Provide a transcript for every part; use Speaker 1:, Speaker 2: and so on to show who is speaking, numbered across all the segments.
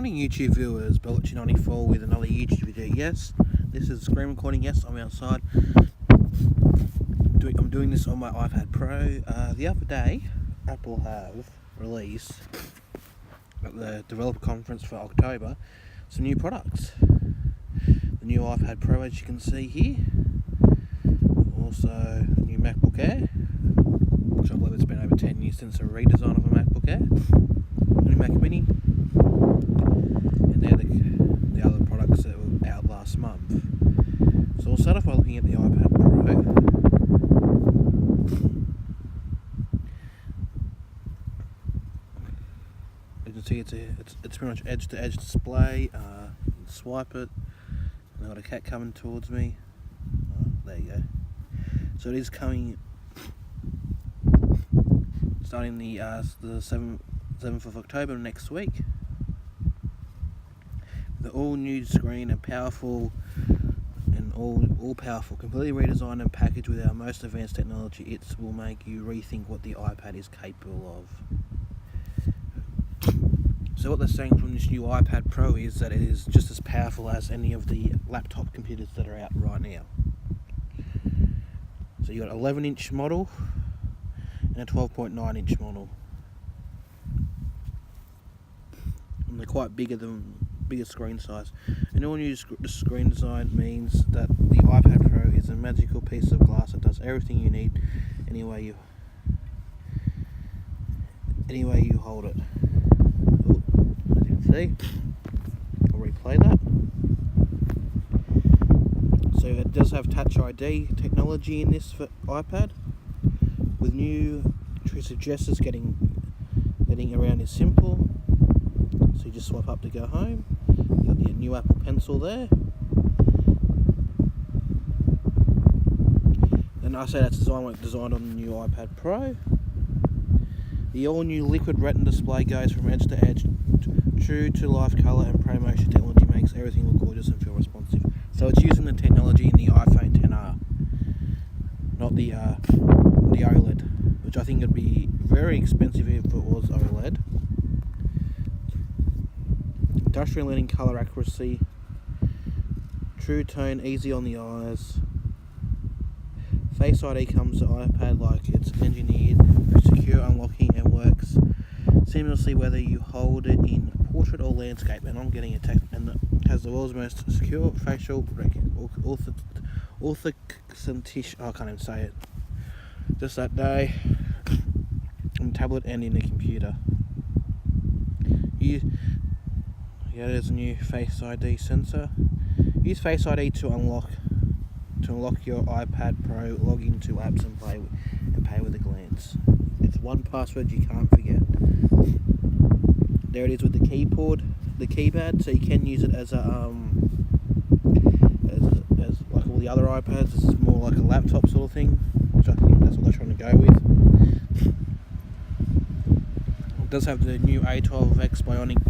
Speaker 1: morning, YouTube viewers. Belch94 with another YouTube video. Yes, this is screen recording. Yes, I'm outside. I'm doing this on my iPad Pro. The other day, Apple have released at the developer conference for October some new products. The new iPad Pro, as you can see here. Also, a new MacBook Air, which I believe it's been over 10 years since a redesign of a MacBook Air. New Mac Mini, and they're the other products that were out last month. So we'll start off by looking at the iPad Pro. You can see it's pretty much edge-to-edge display. Swipe it, and I've got a cat coming towards me. There you go. So it is coming, starting the 7th of October next week. The all new screen and powerful and all powerful, completely redesigned and packaged with our most advanced technology. It will make you rethink what the iPad is capable of. So what they're saying from this new iPad Pro is that it is just as powerful as any of the laptop computers that are out right now. So you got an 11-inch model and a 12.9-inch model. And they're quite bigger screen size. An all new screen design means that the iPad Pro is a magical piece of glass that does everything you need any way you hold it. Ooh, as you can see, I'll replay that. So it does have Touch ID technology in this for iPad, with new intrusive gestures. Getting around is simple. So you just swipe up to go home. You got the new Apple Pencil there. And I say that's designed on the new iPad Pro. The all new liquid retina display goes from edge to edge. True to life colour and ProMotion technology makes everything look gorgeous and feel responsive. So it's using the technology in the iPhone XR, not the OLED, which I think would be very expensive if it was OLED. Industrial leading colour accuracy, true tone, easy on the eyes. Face ID comes to iPad like it's engineered for secure unlocking and works seamlessly whether you hold it in portrait or landscape. And I'm getting a text, and it has the world's most secure facial authentication. I can't even say it. Just that day, on tablet and in the computer. There's a new Face ID sensor. Use Face ID to unlock your iPad Pro, log into apps and pay with a glance. It's one password you can't forget. There it is with the keypad, so you can use it as a as like all the other iPads. This is more like a laptop sort of thing, which I think that's what they're trying to go with. It does have the new A12X Bionic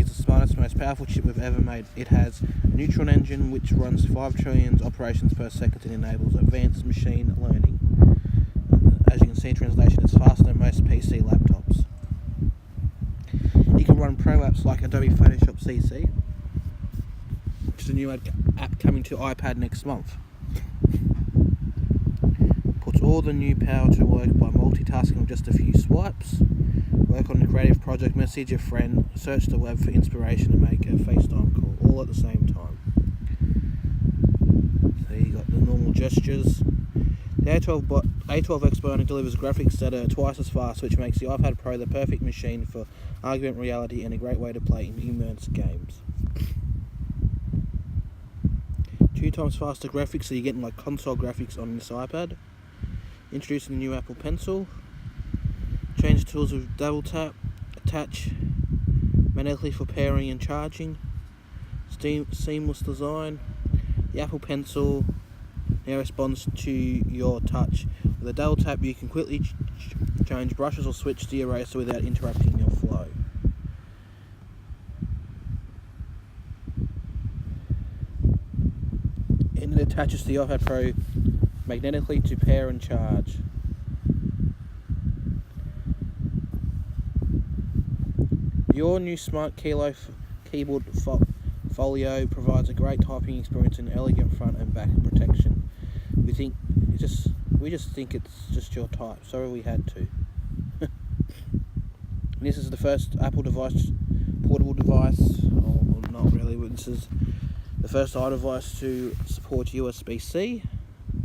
Speaker 1: is the smartest, most powerful chip we've ever made. It has a Neutron engine which runs 5 trillion operations per second and enables advanced machine learning. As you can see, translation is faster than most PC laptops. You can run pro apps like Adobe Photoshop CC, which is a new app coming to iPad next month. Puts all the new power to work by multitasking with just a few swipes. Work on a creative project, message a friend, search the web for inspiration and make a FaceTime call, all at the same time. So you got the normal gestures. The A12X Bionic delivers graphics that are twice as fast, which makes the iPad Pro the perfect machine for augmented reality and a great way to play in immersive games. 2 times faster graphics, so you're getting like console graphics on this iPad. Introducing the new Apple Pencil. Change tools with double tap, attach magnetically for pairing and charging. Seamless design. The Apple Pencil now responds to your touch. With a double tap you can quickly change brushes or switch the eraser without interrupting your flow. And it attaches to the iPad Pro magnetically to pair and charge. Your new Smart Keyboard Folio provides a great typing experience and elegant front and back protection. We just think it's just your type. Sorry we had to. This is the first Apple portable device, or not really, but this is the first iDevice to support USB-C.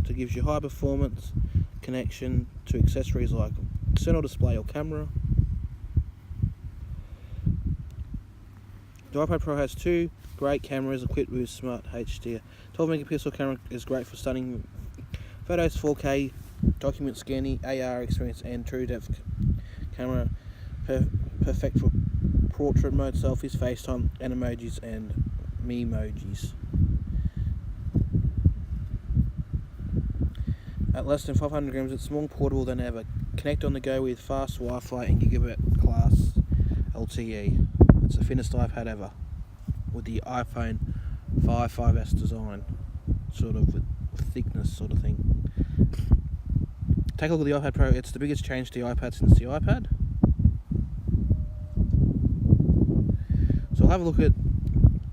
Speaker 1: It gives you high performance connection to accessories like external display or camera. The iPad Pro has two great cameras equipped with smart HDR. 12 megapixel camera is great for stunning photos, 4K, document scanning, AR experience, and true depth camera. Perfect for portrait mode, selfies, FaceTime, Animojis, and Memojis. At less than 500 grams, it's more portable than ever. Connect on the go with fast Wi-Fi and gigabit class LTE. It's the thinnest iPad ever, with the iPhone 5S design, sort of with thickness sort of thing. Take a look at the iPad Pro. It's the biggest change to the iPad since the iPad. So I'll have a look at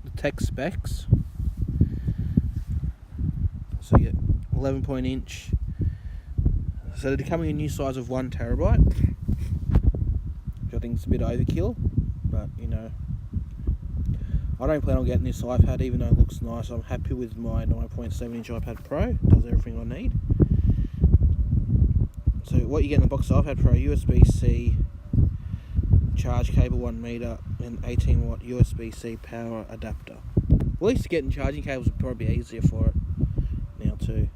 Speaker 1: the tech specs. So you get 11 inch. So they're becoming a new size of 1 terabyte, which I think is a bit overkill, but you know, I don't plan on getting this iPad even though it looks nice. I'm happy with my 9.7 inch iPad Pro. It does everything I need. So what you get in the box of iPad Pro: USB-C charge cable 1 meter and 18 watt USB-C power adapter. Well, at least getting charging cables would probably be easier for it now too.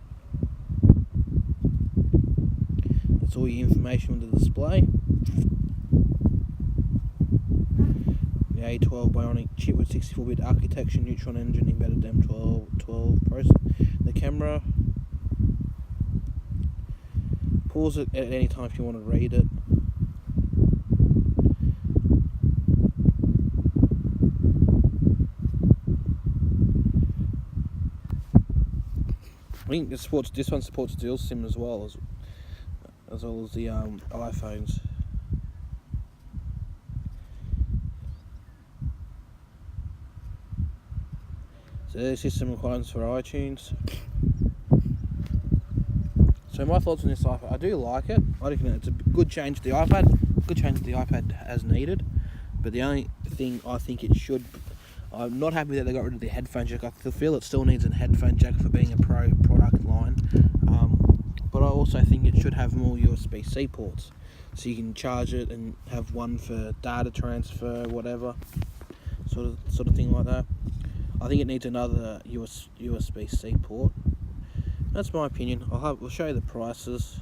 Speaker 1: That's all your information on the display. The A12 Bionic chip with 64-bit architecture, Neutron engine, embedded M12 processor. The camera, pause it at any time if you want to read it. I think this one supports dual SIM as well as the iPhones. So there's system requirements for iTunes. So my thoughts on this iPad: I do like it. I reckon it's a good change to the iPad. Good change to the iPad as needed. But the only thing I think it should, I'm not happy that they got rid of the headphone jack. I feel it still needs a headphone jack for being a pro product line. But I also think it should have more USB-C ports, so you can charge it and have one for data transfer, whatever, sort of thing like that. I think it needs another USB-C port. That's my opinion. We'll show you the prices.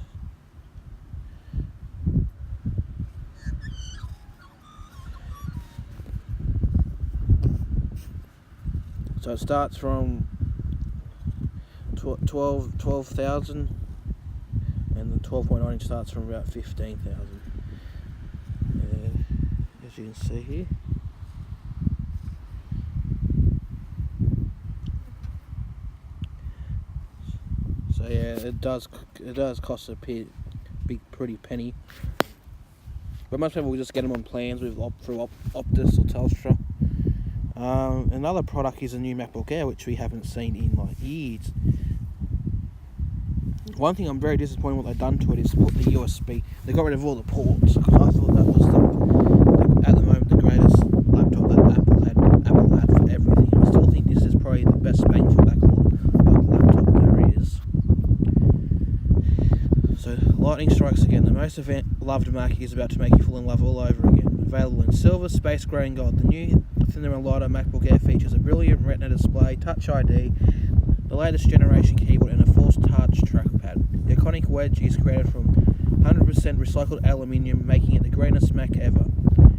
Speaker 1: So it starts from 12,000, and the 12.9 inch starts from about 15,000. As you can see here. So yeah, it does cost a pretty penny. But most people will just get them on plans through Optus or Telstra. Another product is a new MacBook Air, which we haven't seen in like years. One thing I'm very disappointed with what they've done to it is put the USB. They got rid of all the ports, because I thought that was at the moment the greatest laptop that Apple had for everything. I still think this is probably the best bang for buck laptop there is. So lightning strikes again. The most loved Mac is about to make you fall in love all over again. Available in silver, space grey, and gold. The new thinner and lighter MacBook Air features a brilliant Retina display, Touch ID, the latest generation keyboard, and a Force Touch trackpad. The iconic wedge is created from 100% recycled aluminium, making it the greenest Mac ever.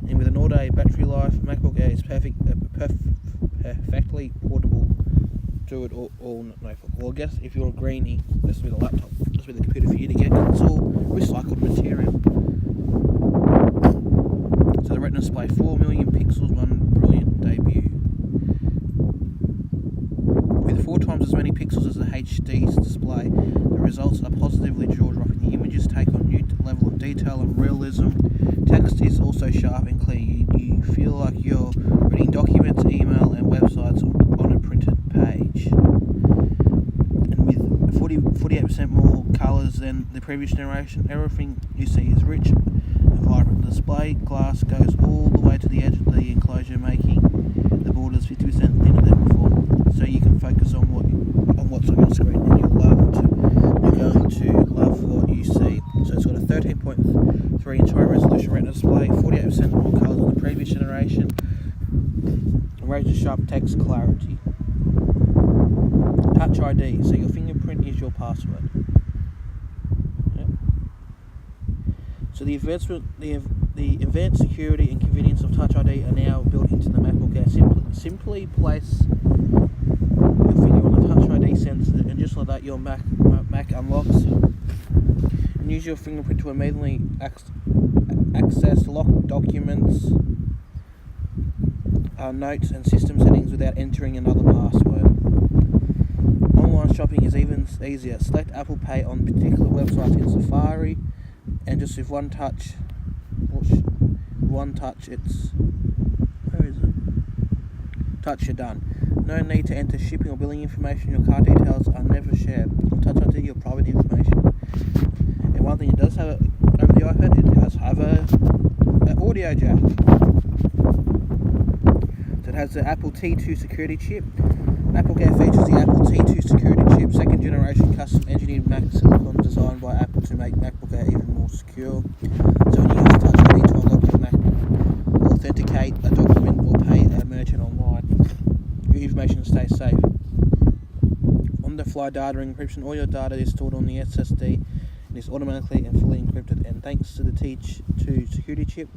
Speaker 1: And with an all-day battery life, MacBook Air is perfectly portable. Do it all notebook. Well, I guess if you're a greenie, this will be the laptop. This will be the computer for you to get. It's all recycled material. So the Retina display, 4 million pixels, one brilliant debut. With 4 times as many pixels as the HD display, the results are positively jaw-dropping. The images take on a new level of detail and realism. Text is also so sharp and clear you feel like you're reading documents, email and websites on a printed page. And with 48% more colours than the previous generation, everything you see is rich and vibrant. The display glass goes all the way to the edge of the enclosure, making the borders 50% thinner than before, so you can focus on what's on your screen, and you're going to love what you see. So it's got a 13.3-inch high-resolution retina display, 48% more colours than the previous generation, and razor-sharp text clarity. Touch ID, so your fingerprint is your password. Yep. So the advanced security and convenience of Touch ID are now built into the MacBook Air. Simply place your finger on the Touch ID sensor, and just like that, your Mac unlocks. And use your fingerprint to immediately access locked documents, notes, and system settings without entering another password. Online shopping is even easier. Select Apple Pay on particular websites in Safari, and just with one touch, touch, you're done. No need to enter shipping or billing information. Your card details are never shared. On Touch ID, your private information. And one thing it does have over the iPad, it does have an audio jack. So it has the Apple T2 security chip. MacBook Air features the Apple T2 security chip, second generation custom engineered Mac silicon designed by Apple to make MacBook Air even more secure. So when you use Touch ID to unlock your Mac, authenticate a document or pay a merchant online, your information stays safe. On-the-fly data encryption, all your data is stored on the SSD and is automatically and fully encrypted. And thanks to the T2 security chip,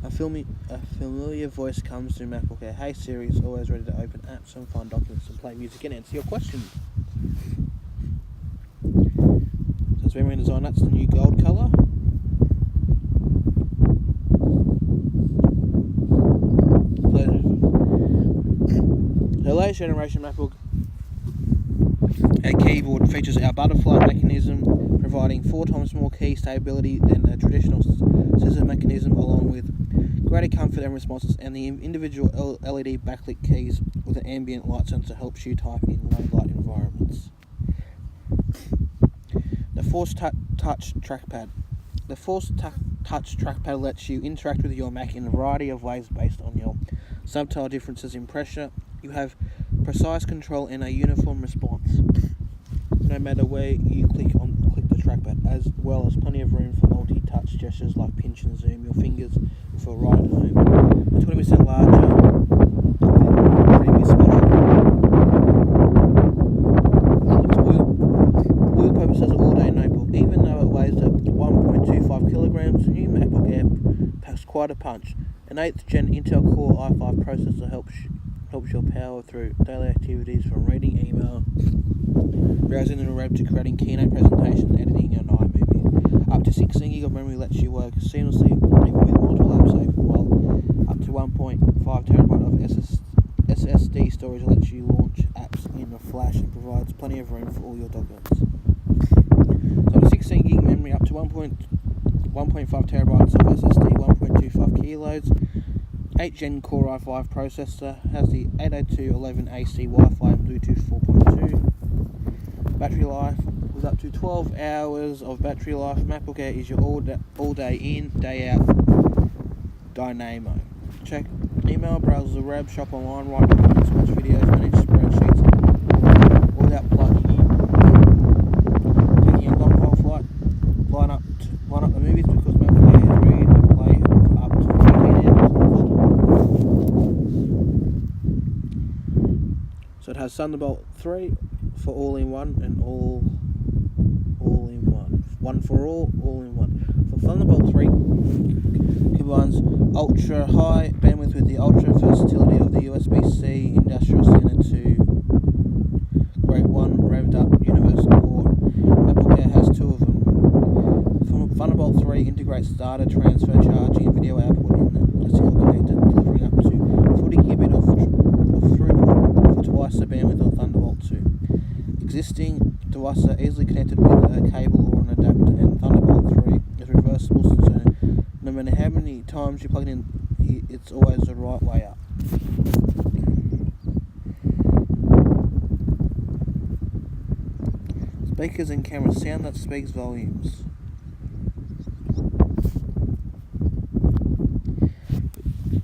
Speaker 1: a familiar voice comes to MacBook Air. Hey Siri is always ready to open apps and find documents and play music and answer your questions. So it's memory design, that's the new gold colour. The latest generation MacBook Air keyboard features our butterfly mechanism, providing 4 times more key stability than a traditional scissor mechanism, along with greater comfort and responses, and the individual LED backlit keys with an ambient light sensor helps you type in low light environments. The Force Touch Trackpad. The Force Touch Trackpad lets you interact with your Mac in a variety of ways based on your subtle differences in pressure. You have precise control and a uniform response, no matter where you click the trackpad, as well as plenty of room for multi-touch gestures like pinch and zoom your fingers and feel right at home. 20% larger than the previous model. Oil purposes all-day notebook. Even though it weighs at 1.25 kilograms, the new MacBook Air packs quite a punch. An 8th Gen Intel Core i5 processor helps you power through daily activities, from reading email, browsing the web, to creating Keynote presentations, editing an iMovie. Up to 16 GB of memory lets you work seamlessly even with multiple apps open, while up to 1.5 TB of SSD storage lets you launch apps in a flash and provides plenty of room for all your documents. So the 16 GB memory, up to 1.5 TB of SSD, 1.25 kilos. 8th Gen Core i5 processor, has the 802.11ac Wi-Fi and Bluetooth 4.2. Battery life, with up to 12 hours of battery life, MacBook Air is your all day in, day out dynamo. Check email, browse the web, shop online, write documents, watch videos, manage spreadsheets, all without plugging in. Taking a long haul flight, line up the movies, because MacBook Air is ready to play for up to 15 hours. So it has Thunderbolt 3 for all-in-one and all-in-one. One for all in one. For Thunderbolt 3 combines ultra high bandwidth with the ultra versatility of the USB-C Industrial Standard 2 Grade 1 revved up universal port. MacBook Air has 2 of them. Thunderbolt 3 integrates data transfer, charging, and video output in a single connector, delivering up to 40 gigabit of throughput for twice the bandwidth of Thunderbolt 2. Existing devices are easily connected with a cable or an adapter, and Thunderbolt 3 is reversible, so no matter how many times you plug it in, it's always the right way up. Speakers and camera sound that speaks volumes.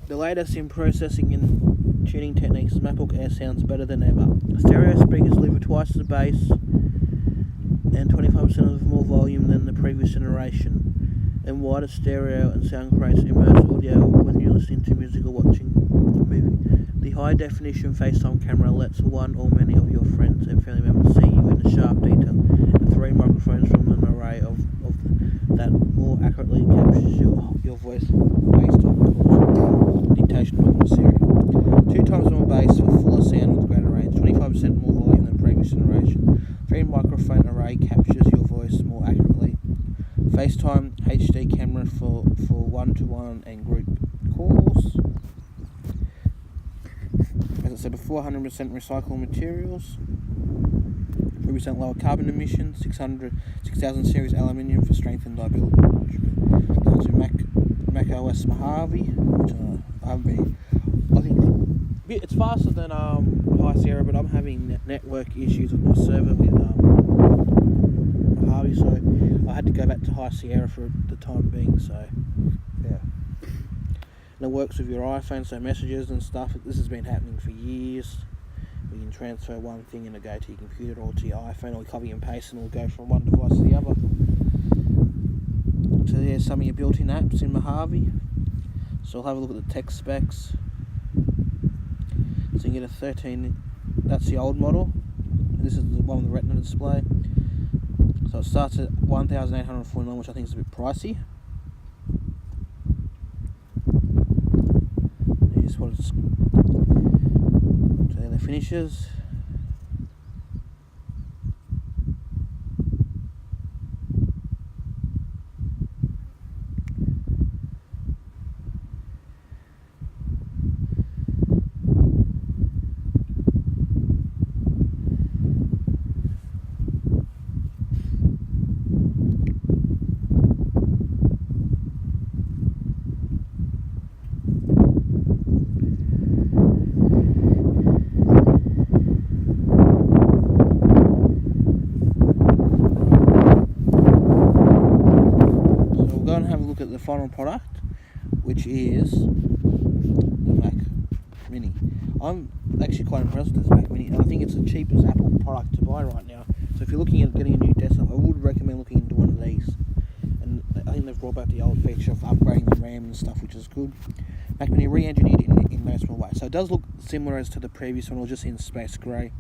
Speaker 1: The latest in processing and tuning techniques, MacBook Air sounds better than ever. Stereo speakers deliver twice the bass and 25% of more volume than the previous generation, and wider stereo and sound creates immersive audio when you're listening to music or watching a movie. The high definition FaceTime camera lets one or many of your friends and family members see you in sharp detail, and 3 microphones from an array of that more accurately captures your voice FaceTime calls. Dictation talking to Siri. 2 times more bass for fuller sound with greater range, 25% more volume than previous generation. 3 microphone array captures your voice more accurately. FaceTime HD camera for one-to-one and group calls. As I said before, 100% recyclable materials, 3% lower carbon emissions, 6000 series aluminium for strength and durability. Going to Mac OS Mojave, which I think it's faster than High Sierra, but I'm having network issues with my server with Mojave, so I had to go back to High Sierra for the time being. So yeah. And it works with your iPhone, so messages and stuff. This has been happening for years. You can transfer one thing and it'll go to your computer or to your iPhone, or copy and paste and it'll go from one device to the other. So there's some of your built-in apps in Mojave. So I'll have a look at the tech specs. So you get a 13, that's the old model. This is the one with the Retina display. So it starts at $1,849, which I think is a bit pricey. Here's what it's. So there the finishes. The final product, which is the Mac Mini. I'm actually quite impressed with this Mac Mini, and I think it's the cheapest Apple product to buy right now. So if you're looking at getting a new desktop, I would recommend looking into one of these. And I think they've brought back the old feature of upgrading the RAM and stuff, which is good. Mac Mini re-engineered in no small way. So it does look similar as to the previous one, or just in space grey.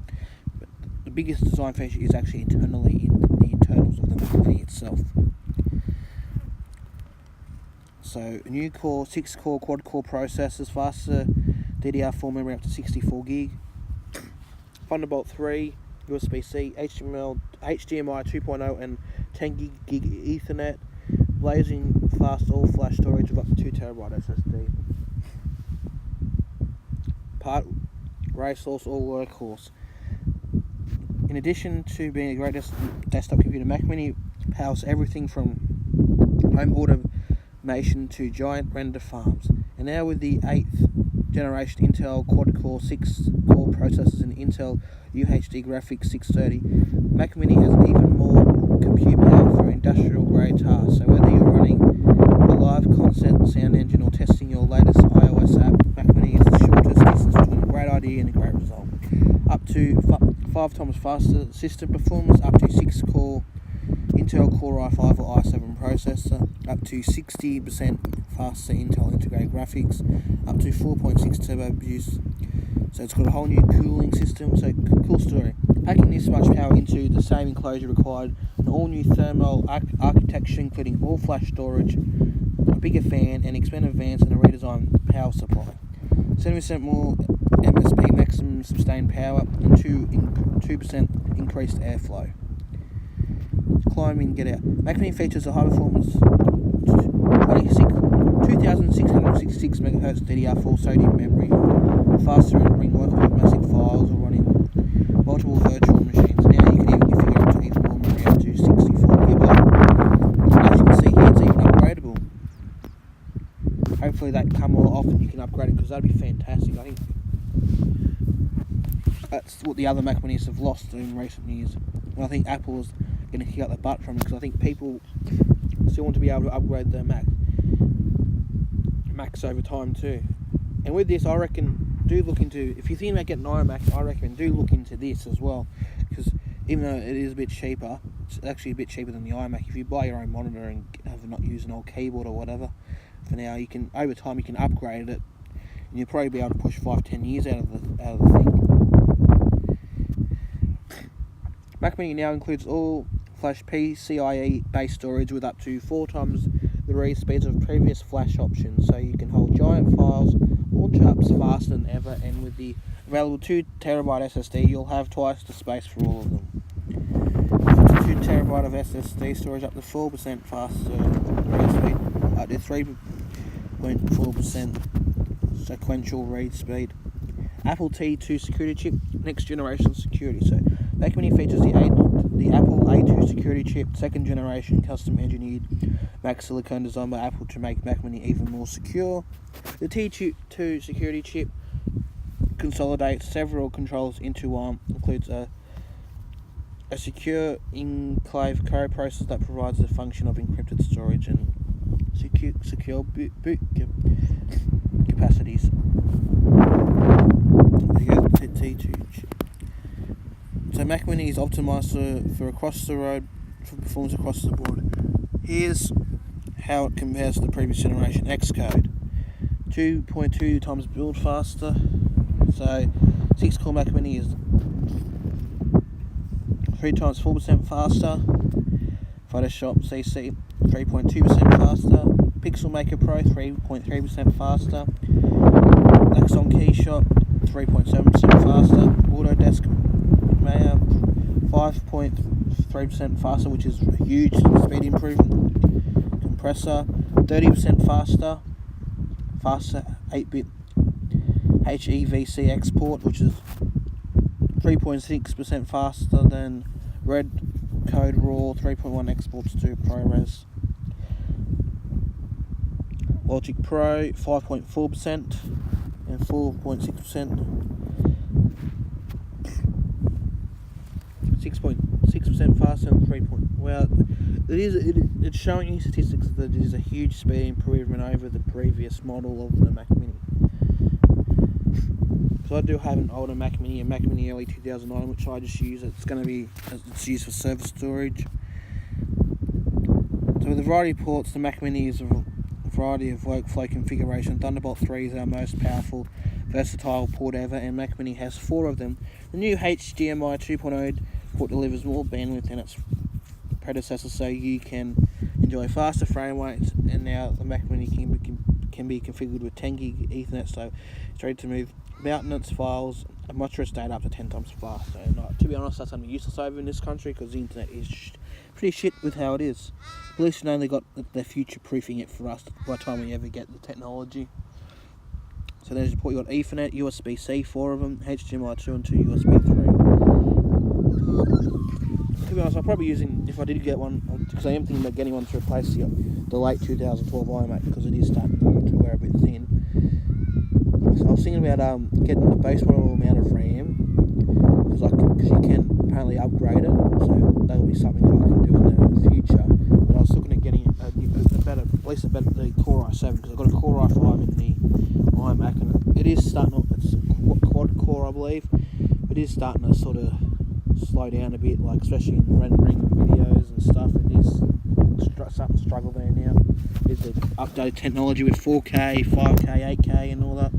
Speaker 1: But the biggest design feature is actually internally in the internals of the Mac Mini itself. So a new core, 6-core quad-core processors, faster DDR4 memory up to 64 gig, Thunderbolt 3, USB-C, HDMI 2.0 and 10 gig Ethernet, blazing fast all-flash storage of up to 2 TB SSD. Part racehorse or workhorse. In addition to being a great desktop computer, Mac Mini powers everything from home automation to giant render farms. And now with the 8th generation Intel quad-core 6-core processors and Intel UHD graphics 630, Mac Mini has even more compute power for industrial-grade tasks. So whether you're running a live concept sound engine or testing your latest iOS app, Mac Mini is the shortest distance between a great idea and a great result. Up to 5 times faster system performance, up to 6-core Intel Core i5 or i7 processor, up to 60% faster Intel integrated graphics, up to 4.6 turbo boost. So it's got a whole new cooling system. So cool story. Packing this much power into the same enclosure required an all new thermal architecture, including all flash storage, a bigger fan, and expanded vents, and a redesigned power supply. 70% more MSP maximum sustained power, and 2% increased airflow. Climbing, get out. Mac Mini features a high performance 2666 MHz DDR4 SODIMM memory, faster rendering, working with massive files or running multiple virtual machines. Now you can even configure up to even more memory, up to 64 GB. As you can see here, it's even upgradable. hopefully that come more often, you can upgrade it, because that'd be fantastic. I think that's what the other Mac Minis have lost in recent years. And I think Apple is going to kick out the butt from it, because I think people still want to be able to upgrade their Macs over time too. And with this, I reckon, do look into, if you're thinking about getting an iMac, I recommend do look into this as well, because even though it is a bit cheaper, it's actually a bit cheaper than the iMac. If you buy your own monitor and not use an old keyboard or whatever, for now, you can, over time, you can upgrade it, and you'll probably be able to push 5-10 years out of the thing. Mac Mini now includes all Flash PCIe based storage with up to 4 times the read speeds of previous Flash options, so you can hold giant files, launch apps faster than ever, and with the available 2TB SSD, you'll have twice the space for all of them. 2TB of SSD storage, up to 4% faster read speed, up to 3.4% sequential read speed. Apple T2 security chip, next generation security. So Mac Mini features the Apple A2 security chip, second generation custom engineered Mac silicone designed by Apple to make Mac Mini even more secure. The T2 security chip consolidates several controls into one, includes a secure enclave co-processor that provides the function of encrypted storage and secure boot capacities. There you go, the T2 chip. So Mac Mini is optimised for across the road, for performance across the board. Here's how it compares to the previous generation Xcode. 2.2 times build faster. So 6-core Mac Mini is 3 times 4% faster. Photoshop CC 3.2% faster. Pixel Maker Pro 3.3% faster. Nexon Keyshot 3.7% faster. Autodesk Maya 5.3% faster, which is a huge speed improvement. Compressor 30% faster 8-bit HEVC export, which is 3.6% faster than Red Code Raw 3.1 exports to ProRes. Logic Pro 5.4% and 4.6%. 6.6% faster and 3. Well, it's showing you statistics that it is a huge speed improvement over the previous model of the Mac Mini. So I do have an older Mac Mini, a Mac Mini early 2009, which I just use. It's used for server storage. So with a variety of ports, the Mac Mini is a variety of workflow configuration. Thunderbolt 3 is our most powerful, versatile port ever, and Mac Mini has 4 of them. The new HDMI 2.0 port delivers more bandwidth than its predecessor, so you can enjoy faster frame rates, and now the Mac Mini can be configured with 10 gig Ethernet, so it's ready to move mountainous files and much richer data up to 10 times faster. And to be honest, that's something useless over in this country, because the internet is pretty shit with how it is. At least you know they got they're future proofing it for us by the time we ever get the technology. So there's your port. You got Ethernet, USB-C, 4 of them, HDMI 2 and 2 USB 3. To be honest, I'm probably using, if I did get one, because I am thinking about getting one to replace the late 2012 iMac, because it is starting to wear a bit thin. So I was thinking about getting the base model amount of RAM, because you can apparently upgrade it, so that'll be something that I can do in the future. But I was looking at getting at least a better the Core i7, because I've got a Core i5 in the iMac, and it is starting, it's quad core I believe, but it is starting to sort of slow down a bit, like especially in rendering videos and stuff. It is starting to struggle there now. There's the updated technology with 4K, 5K, 8K and all that.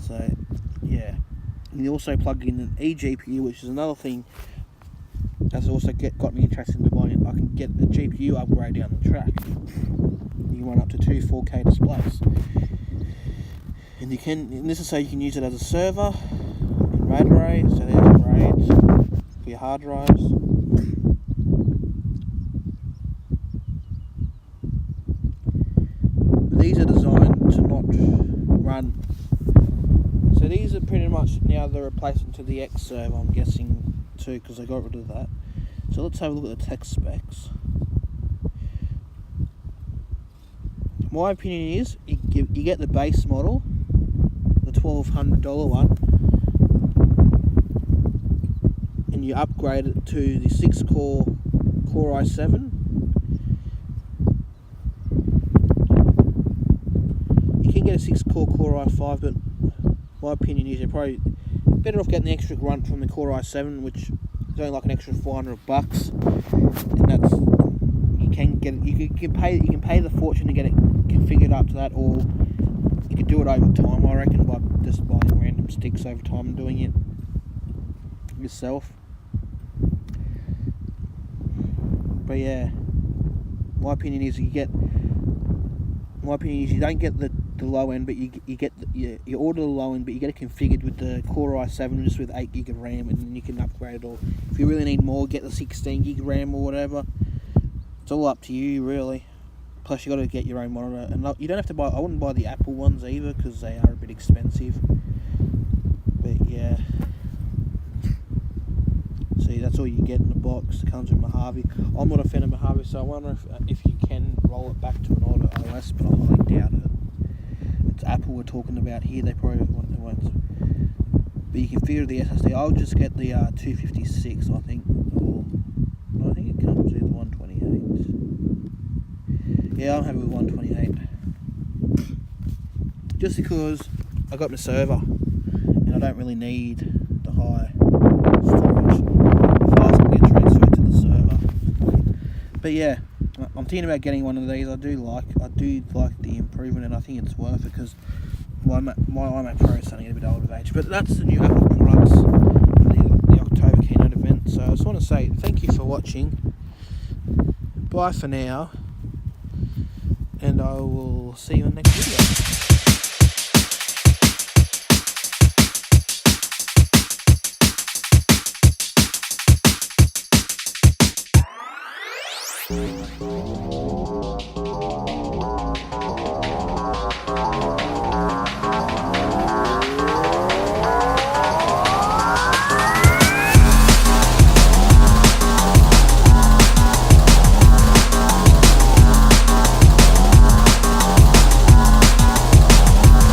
Speaker 1: So yeah, and you also plug in an eGPU, which is another thing that's also got me interested in buying it. I can get the GPU upgrade down the track. You can run up to 2 4K displays, and this is so you can use it as a server in RAID arrays. So there's the RAIDs for your hard drives. But these are designed to not run. So these are pretty much now the replacement to the X server, I'm guessing too, because they got rid of that. So let's have a look at the tech specs. my opinion is you get the base model, the $1,200 one, and you upgrade it to the 6-core Core i7. You can get a 6-core Core i5, but my opinion is you're probably better off getting the extra grunt from the Core i7, which is only like an extra $400, and that's you can pay the fortune to get it configured up to that, or you could do it over time, I reckon, by just buying random sticks over time and doing it yourself. But yeah, my opinion is you don't get the low end, but you order the low end, but you get it configured with the Core i7 just with 8 gig of RAM, and then you can upgrade it. Or if you really need more, get the 16 gig RAM or whatever. It's all up to you, really. Plus, you got to get your own monitor, and you don't have to buy. I wouldn't buy the Apple ones either because they are a bit expensive. But yeah, see, that's all you get in the box. It comes with Mojave. I'm not a fan of Mojave, so I wonder if you can roll it back to an older OS, but I highly doubt it. It's Apple we're talking about here. They probably won't. But you can figure the SSD. I'll just get the 256, I think. Or I think it comes with 128. Yeah, I'm happy with 128. Just because I got my server, and I don't really need the high storage. Files can get transferred to the server. But yeah, I'm thinking about getting one of these. I do like the improvement, and I think it's worth it because my iMac Pro is starting to get a bit old of age. But that's the new Apple products for the October Keynote event. So I just want to say thank you for watching. Bye for now, and I will see you in the next video.